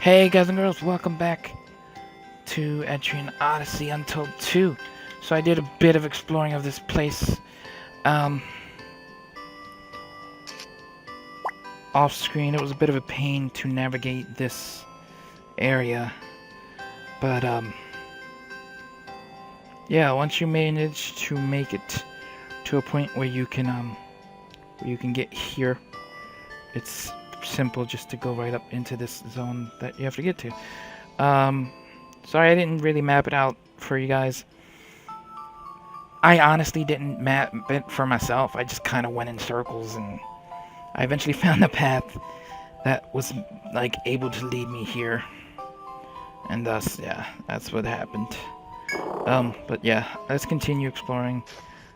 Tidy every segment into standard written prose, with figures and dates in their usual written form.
Hey guys and girls, welcome back to Etrian Odyssey Untold 2. So I did a bit of exploring of this place off screen. It was a bit of a pain to navigate this area, but yeah, once you manage to make it to a point where you can get here, it's simple just to go right up into this zone that you have to get to. Sorry I didn't really map it out for you guys. I honestly didn't map it for myself. I just kind of went in circles, and I eventually found a path that was like able to lead me here, and thus, yeah, that's what happened. But yeah, let's continue exploring.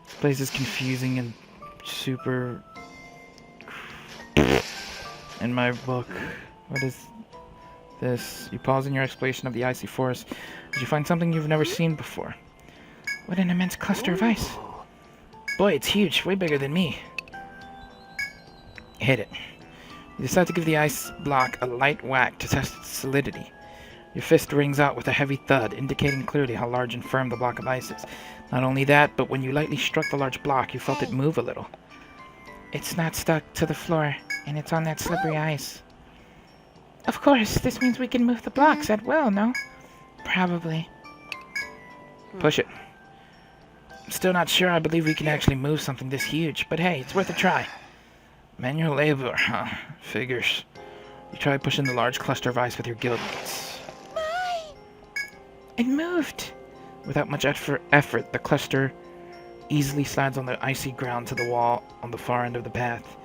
This place is confusing and super in my book. What is this? You pause in your exploration of the icy forest. Did you find something you've never seen before? What an immense cluster of ice. Boy, it's huge, way bigger than me. Hit it. You decide to give the ice block a light whack to test its solidity. Your fist rings out with a heavy thud, indicating clearly how large and firm the block of ice is. Not only that, but when you lightly struck the large block, you felt it move a little. It's not stuck to the floor, and it's on that slippery ice. Of course, this means we can move the blocks at will, no? Probably. Push it. I'm still not sure I believe we can actually move something this huge, but hey, it's worth a try. Manual labor, huh? Figures. You try pushing the large cluster of ice with your guildmates. It moved! Without much effort, the cluster easily slides on the icy ground to the wall on the far end of the path.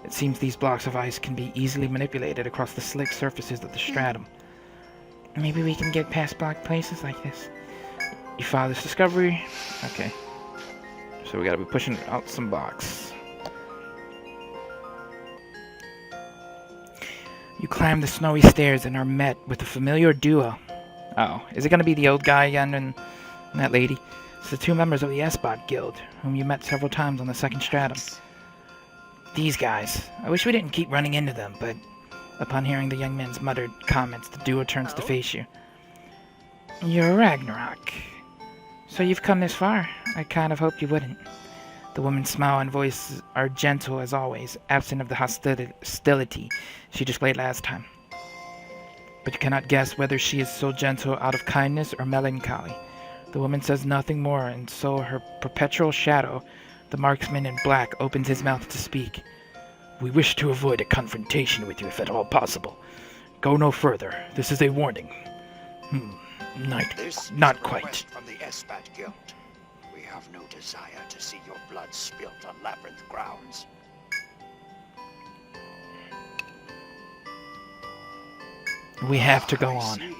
It seems these blocks of ice can be easily manipulated across the slick surfaces of the stratum. Maybe we can get past blocked places like this. You follow this discovery? Okay. So we gotta be pushing out some blocks. You climb the snowy stairs and are met with a familiar duo. Oh, is it gonna be the old guy again and that lady? It's the two members of the esbat guild, whom you met several times on the second stratum. These guys. I wish we didn't keep running into them, but upon hearing the young man's muttered comments, the duo turns to face you. You're Ragnarok. So you've come this far. I kind of hoped you wouldn't. The woman's smile and voice are gentle as always, absent of the hostility she displayed last time. But you cannot guess whether she is so gentle out of kindness or melancholy. The woman says nothing more, and so her perpetual shadow, the marksman in black, opens his mouth to speak. We wish to avoid a confrontation with you if at all possible. Go no further. This is a warning. Not quite. From the esbat guild. We have no desire to see your blood spilt on labyrinth grounds. We have to go on. See.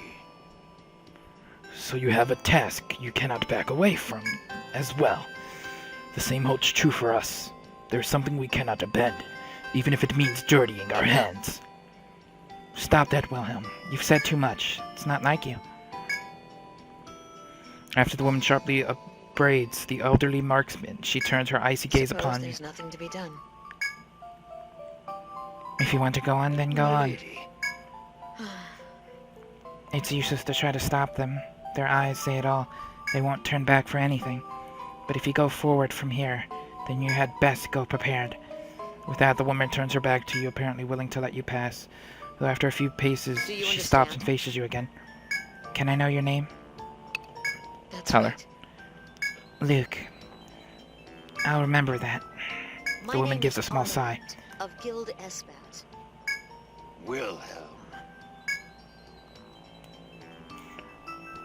So you have a task you cannot back away from as well. The same holds true for us. There is something we cannot abandon, even if it means dirtying our hands. Stop that, Wilhelm. You've said too much. It's not like you. After the woman sharply upbraids the elderly marksman, she turns her icy gaze upon you. There's nothing to be done. If you want to go on, then go on. Lady. It's useless to try to stop them. Their eyes say it all. They won't turn back for anything. But if you go forward from here, then you had best go prepared. With that, the woman turns her back to you, apparently willing to let you pass. Though after a few paces, she stops and faces you again. Can I know your name? That's Tell her. right. Luke. I'll remember that. My The woman name gives a is small Anna sigh. of Guild Esbat. Wilhelm.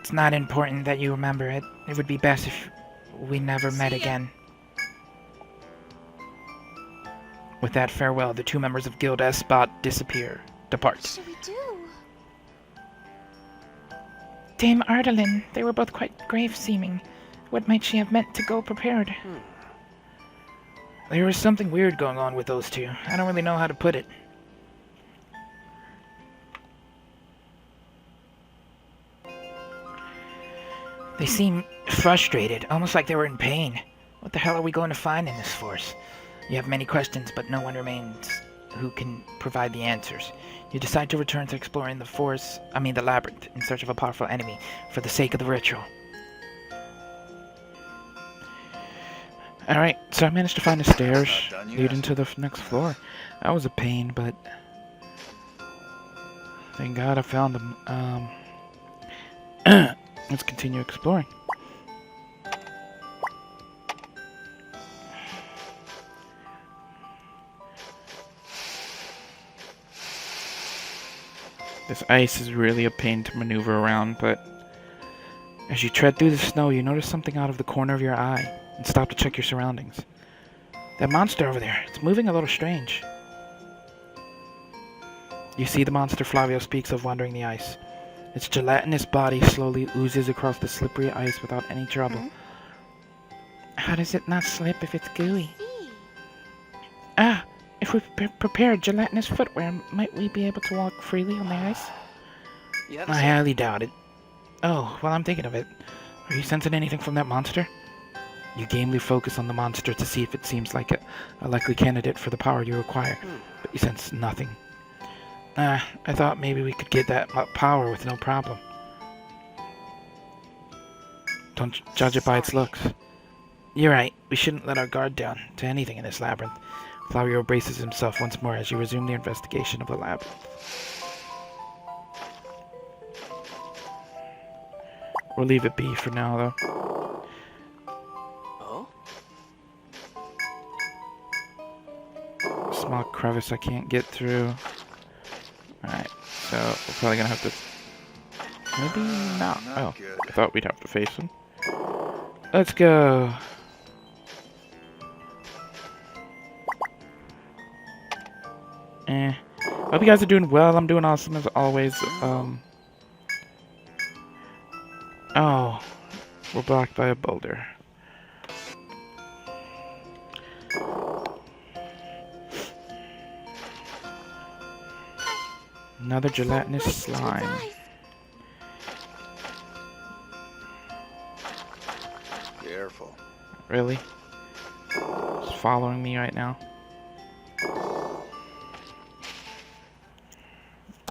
It's not important that you remember it. It would be best if we never met again. With that farewell, the two members of Guild Esbat depart. What should we do? Dame Ardalin, they were both quite grave-seeming. What might she have meant to go prepared? There was something weird going on with those two. I don't really know how to put it. They seem frustrated, almost like they were in pain. What the hell are we going to find in this force? You have many questions, but no one remains who can provide the answers. You decide to return to exploring the labyrinth, in search of a powerful enemy for the sake of the ritual. Alright, so I managed to find the stairs leading to the next floor. That was a pain, but thank God I found them. Let's continue exploring. This ice is really a pain to maneuver around, but as you tread through the snow, you notice something out of the corner of your eye and stop to check your surroundings. That monster over there, it's moving a little strange. You see the monster Flavio speaks of wandering the ice. Its gelatinous body slowly oozes across the slippery ice without any trouble. How does it not slip if it's gooey? If we prepare gelatinous footwear, might we be able to walk freely on the ice? I highly doubt it. Oh, well, I'm thinking of it. Are you sensing anything from that monster? You gamely focus on the monster to see if it seems like a likely candidate for the power you require, but you sense nothing. I thought maybe we could get that power with no problem. Don't judge it by its looks. You're right, we shouldn't let our guard down to anything in this labyrinth. Flavio braces himself once more as you resume the investigation of the labyrinth. We'll leave it be for now, though. Oh? Small crevice I can't get through. Alright, so we're probably gonna have to... Maybe not. Oh, I thought we'd have to face him. Let's go. Hope you guys are doing well. I'm doing awesome as always. Oh, we're blocked by a boulder. Another gelatinous slime. Careful. Really? It's following me right now.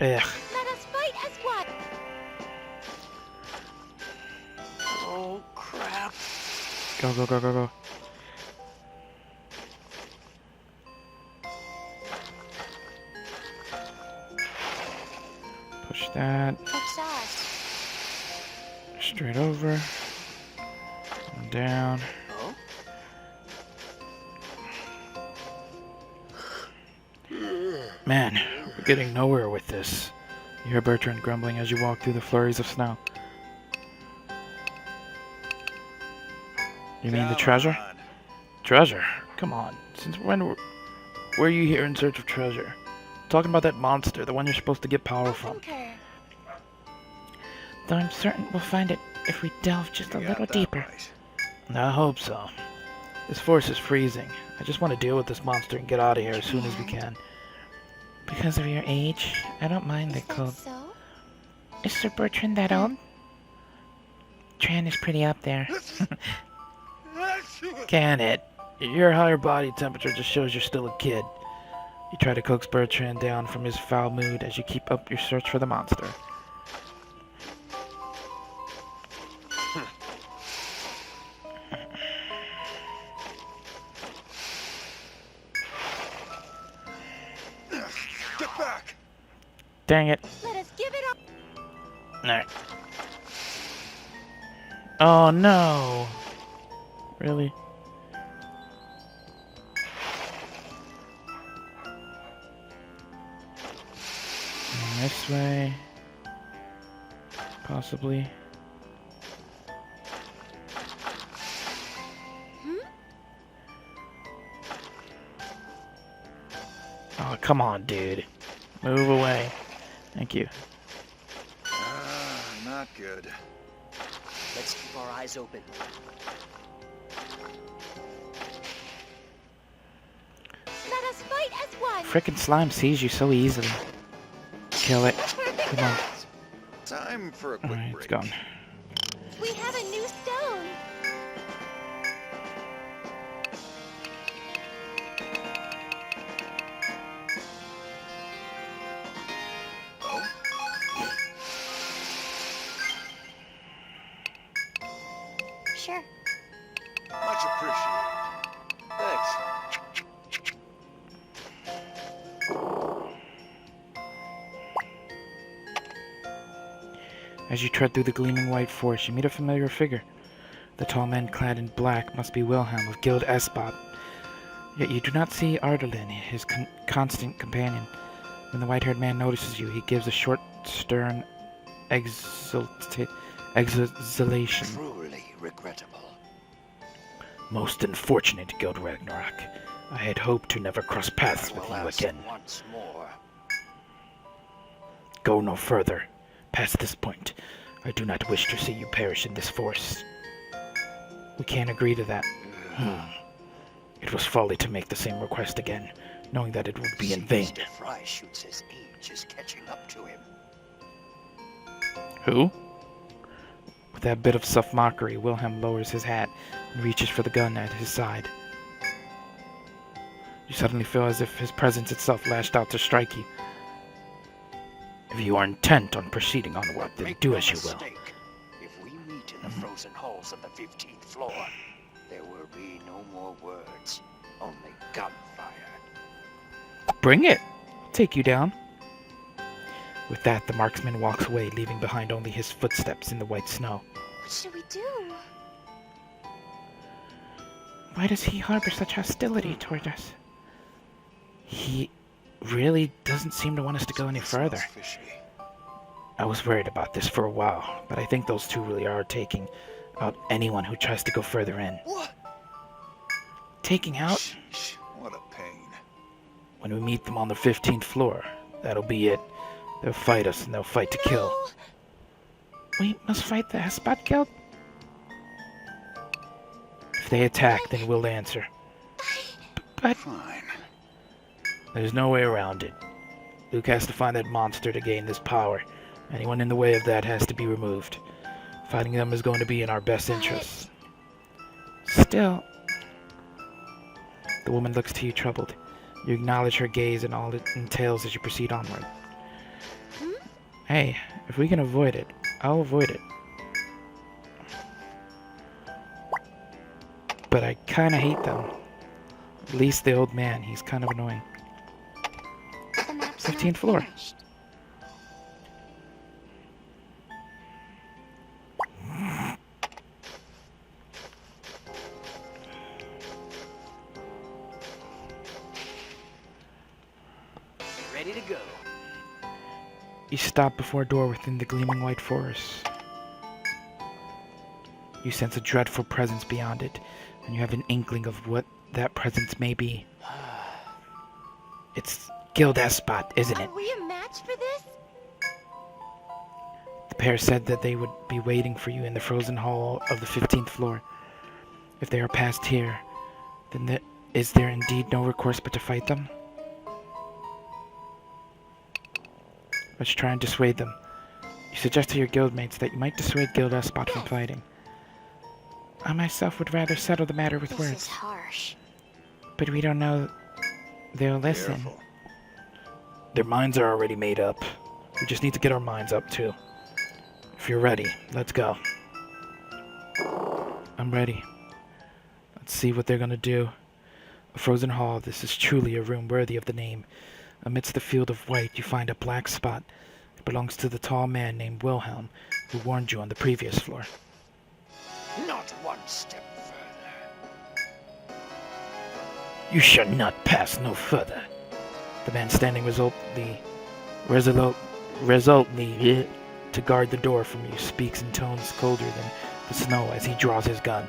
Ugh. Let us fight as one. Oh, crap. Go, go, go, go, go. Push that. Straight over. And down. Oh? Man, we're getting nowhere with this. You hear Bertrand grumbling as you walk through the flurries of snow. You mean the treasure? Treasure? Come on. Since when were you here in search of treasure? I'm talking about that monster, the one you're supposed to get power from. Though I'm certain we'll find it if we delve just a little deeper. I hope so. This forest is freezing. I just want to deal with this monster and get out of here as soon as we can. Because of your age, I don't mind the cold. So? Is Sir Bertrand that old? Tran is pretty up there. Can it? Your higher body temperature just shows you're still a kid. You try to coax Bertrand down from his foul mood as you keep up your search for the monster. Get back! Dang it. Let us give it up. Alright. Oh no! Really? And this way. Possibly. Oh, come on, dude. Move away. Thank you. Not good. Let's keep our eyes open. Let us fight as one. Frickin' slime sees you so easily. Kill it. Come on. Time for a quick Alright, break. it's gone. We have a new stone. Sure. Much appreciated. Thanks. As you tread through the gleaming white forest, you meet a familiar figure. The tall man clad in black must be Wilhelm of Guild Esbat. Yet you do not see Ardalin, his constant companion. When the white-haired man notices you, he gives a short, stern exhalation. Truly regrettable. Most unfortunate, Guild Ragnarok. I had hoped to never cross paths with you Alas, again. once more. Go no further. Past this point, I do not wish to see you perish in this forest. We can't agree to that. It was folly to make the same request again, knowing that it would be in vain. Mr. Fry shoots his age is catching up to him. Who? With that bit of soft mockery, Wilhelm lowers his hat and reaches for the gun at his side. You suddenly feel as if his presence itself lashed out to strike you. If you are intent on proceeding onward, then Make do no as you will. mistake. If we meet in the frozen halls of the 15th floor, there will be no more words, only gunfire. Bring it! I'll take you down. With that, the marksman walks away, leaving behind only his footsteps in the white snow. What should we do? Why does he harbor such hostility toward us? He really doesn't seem to want us to go any further. Smells fishy. I was worried about this for a while, but I think those two really are taking out anyone who tries to go further in. What? Taking out? Sheesh, what a pain. When we meet them on the 15th floor, that'll be it. They'll fight us and they'll fight to kill. No! We must fight the Esbat Guild? If they attack, then we'll answer. But Fine. there's no way around it. Luke has to find that monster to gain this power. Anyone in the way of that has to be removed. Fighting them is going to be in our best interests. Still... The woman looks to you troubled. You acknowledge her gaze and all it entails as you proceed onward. Hey, if we can avoid it, I'll avoid it. But I kinda hate them. At least the old man, he's kind of annoying. The map's 15th not floor. finished. Ready to go. You stop before a door within the gleaming white forest. You sense a dreadful presence beyond it, and you have an inkling of what that presence may be. It's Guild Esbat, isn't it? Are we a match for this? The pair said that they would be waiting for you in the frozen hall of the 15th floor. If they are passed here, then is there indeed no recourse but to fight them? Let's try and dissuade them. You suggest to your guildmates that you might dissuade Guild Esbat from fighting. I myself would rather settle the matter with This words, is harsh. but we don't know they'll listen. Careful. Their minds are already made up. We just need to get our minds up too. If you're ready, let's go. I'm ready. Let's see what they're gonna do. A frozen hall, this is truly a room worthy of the name. Amidst the field of white, you find a black spot. It belongs to the tall man named Wilhelm, who warned you on the previous floor. Not one step further. You shall not pass no further. The man standing resolutely to guard the door from you speaks in tones colder than the snow as he draws his gun.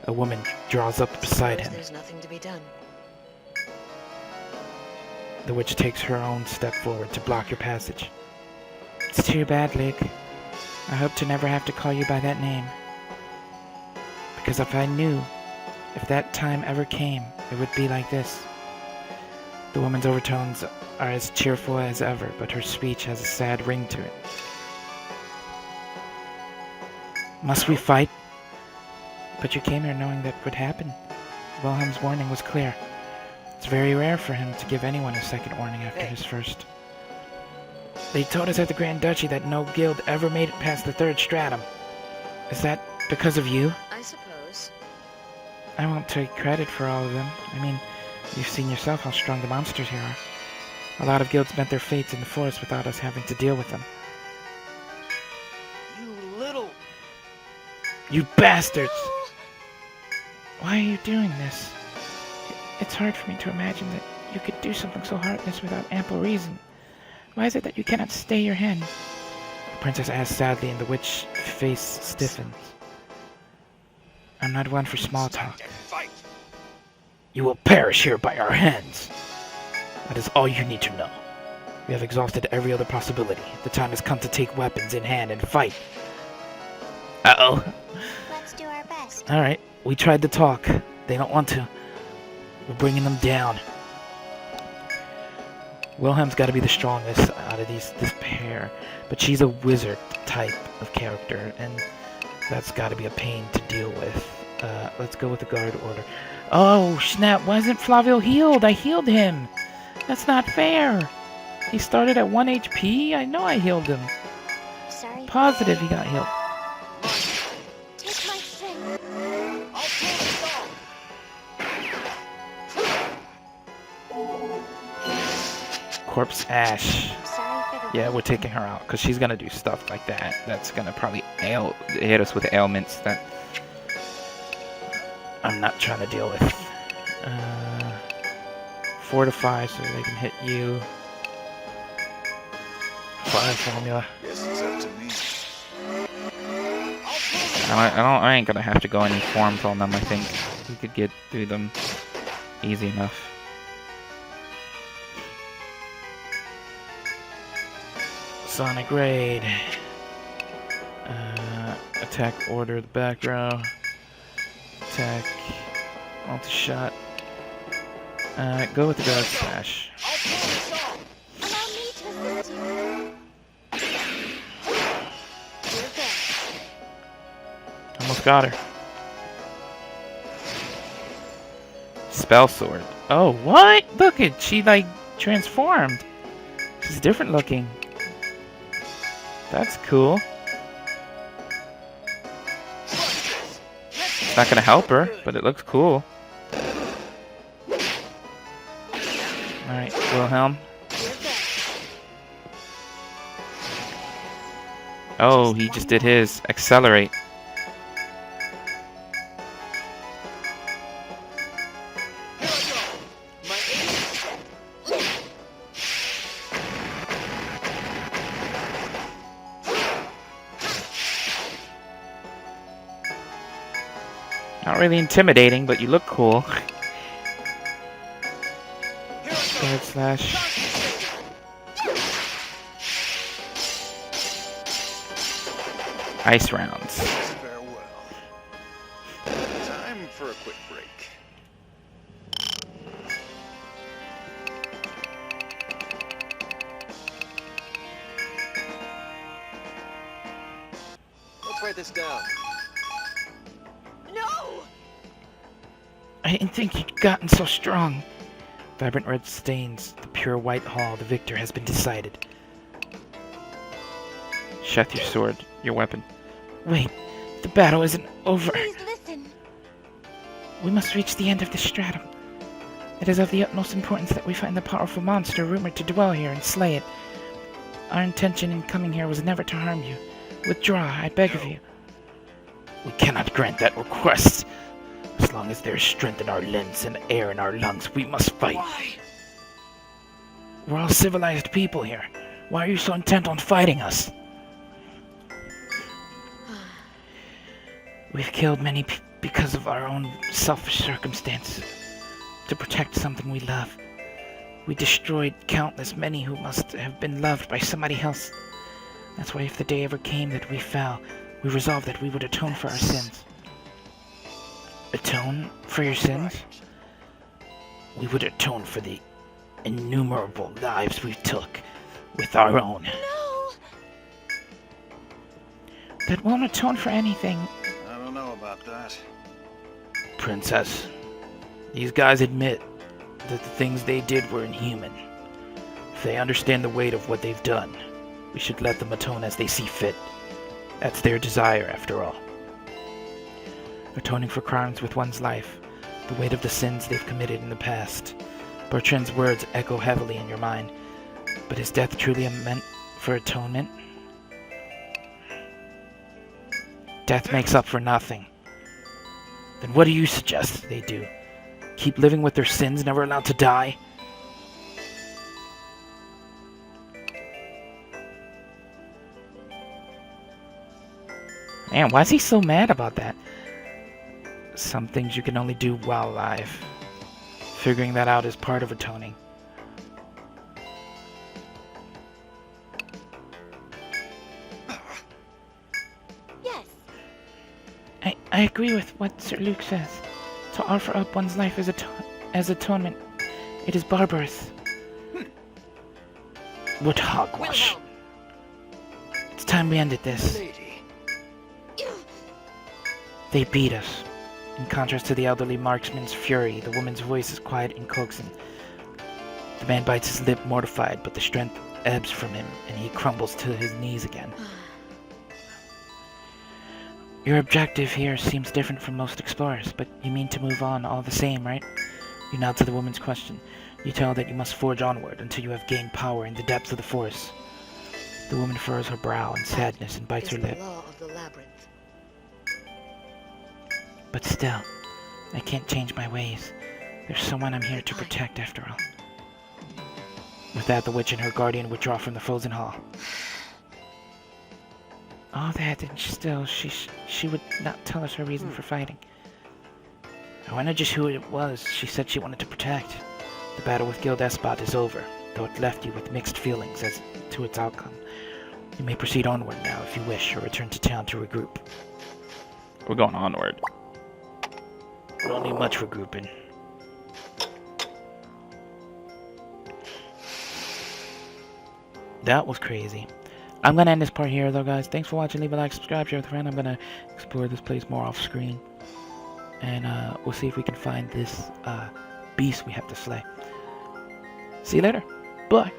A woman draws up beside him. There's nothing to be done. The witch takes her own step forward to block your passage. It's too bad, Luke. I hope to never have to call you by that name. Because if I knew, if that time ever came, it would be like this. The woman's overtones are as cheerful as ever, but her speech has a sad ring to it. Must we fight? But you came here knowing that would happen. Wilhelm's warning was clear. It's very rare for him to give anyone a second warning after his first. They told us at the Grand Duchy that no guild ever made it past the third stratum. Is that because of you? I suppose. I won't take credit for all of them. I mean, you've seen yourself how strong the monsters here are. A lot of guilds met their fates in the forest without us having to deal with them. You little... You bastards! Why are you doing this? It's hard for me to imagine that you could do something so heartless without ample reason. Why is it that you cannot stay your hand? The princess asked sadly, and the witch's face stiffened. I'm not one for small talk. Fight. You will perish here by our hands. That is all you need to know. We have exhausted every other possibility. The time has come to take weapons in hand and fight. Uh-oh. Let's do our best. Alright, we tried to talk. They don't want to. We're bringing them down. Wilhelm's got to be the strongest out of this pair. But she's a wizard type of character, and that's got to be a pain to deal with. Let's go with the guard order. Oh, snap. Why isn't Flavio healed? I healed him. That's not fair. He started at 1 HP? I know I healed him. Sorry. Positive he got healed. Take my strength. I'll pull it off. Corpse Ash. Sorry for the Yeah, we're taking her out, because she's going to do stuff like that. That's going to probably hit us with ailments that I'm not trying to deal with. Fortify so they can hit you. Fire formula. Yes, it's up to me. I ain't gonna have to go any forms on them. I think we could get through them easy enough. Sonic Raid. Attack order, the back row. Attack. Multi-shot. Go with the guard slash. Allow me to assist you. You're good. Almost got her. Spell sword. Oh, what? Look at she like transformed. She's different looking. That's cool. It's not gonna help her, but it looks cool. Alright, Wilhelm. Oh, he just did his. Accelerate. Not really intimidating, but you look cool. Guard slash. Ice rounds. Farewell. Time for a quick break. Let's write this down. No! I didn't think you'd gotten so strong. Vibrant red stains the pure white hall. The victor has been decided. Sheth your sword, your weapon. Wait, the battle isn't over. Please listen. We must reach the end of the stratum. It is of the utmost importance that we find the powerful monster rumored to dwell here and slay it. Our intention in coming here was never to harm you. Withdraw, I beg of you. We cannot grant that request. As long as there is strength in our limbs and air in our lungs, we must fight. Why? We're all civilized people here. Why are you so intent on fighting us? We've killed many because of our own selfish circumstances. To protect something we love. We destroyed countless many who must have been loved by somebody else. That's why if the day ever came that we fell, we resolved that we would atone for our sins. Atone for your sins? We would atone for the innumerable lives we took with our own. No! That won't atone for anything, I don't know about that. Princess. These guys admit that the things they did were inhuman. If they understand the weight of what they've done, we should let them atone as they see fit. That's their desire, after all. Atoning for crimes with one's life, the weight of the sins they've committed in the past. Bertrand's words echo heavily in your mind. But is death truly meant for atonement? Death makes up for nothing. Then what do you suggest they do? Keep living with their sins, never allowed to die? Man, why is he so mad about that? Some things you can only do while alive. Figuring that out is part of atoning. Yes. I agree with what Sir Luke says. To offer up one's life as atonement, it is barbarous. What hogwash. Wilhelm. It's time we ended this. Lady. They beat us. In contrast to the elderly marksman's fury, the woman's voice is quiet and coaxing. The man bites his lip, mortified, but the strength ebbs from him, and he crumbles to his knees again. Your objective here seems different from most explorers, but you mean to move on all the same, right? You nod to the woman's question. You tell her that you must forge onward until you have gained power in the depths of the forest. The woman furrows her brow in sadness and bites her lip. The law of the labyrinth. But still, I can't change my ways. There's someone I'm here to protect after all. With that, the witch and her guardian withdraw from the frozen hall. All that, and still, she would not tell us her reason for fighting. I wonder just who it was she said she wanted to protect. The battle with Guild Esbat is over, though it left you with mixed feelings as to its outcome. You may proceed onward now if you wish, or return to town to regroup. We're going onward. We don't need much regrouping. That was crazy. I'm gonna end this part here though, guys. Thanks for watching. Leave a like, subscribe, share with a friend. I'm gonna explore this place more off screen. And we'll see if we can find this beast we have to slay. See you later. Bye.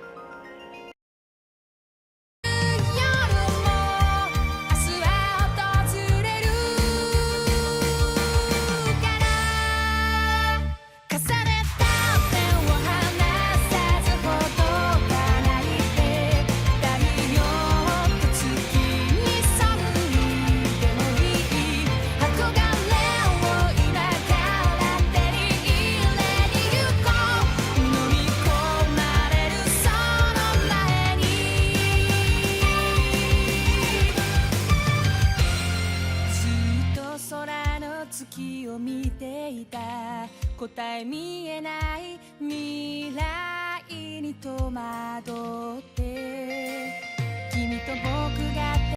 答え見えない未来に戸惑って君と僕が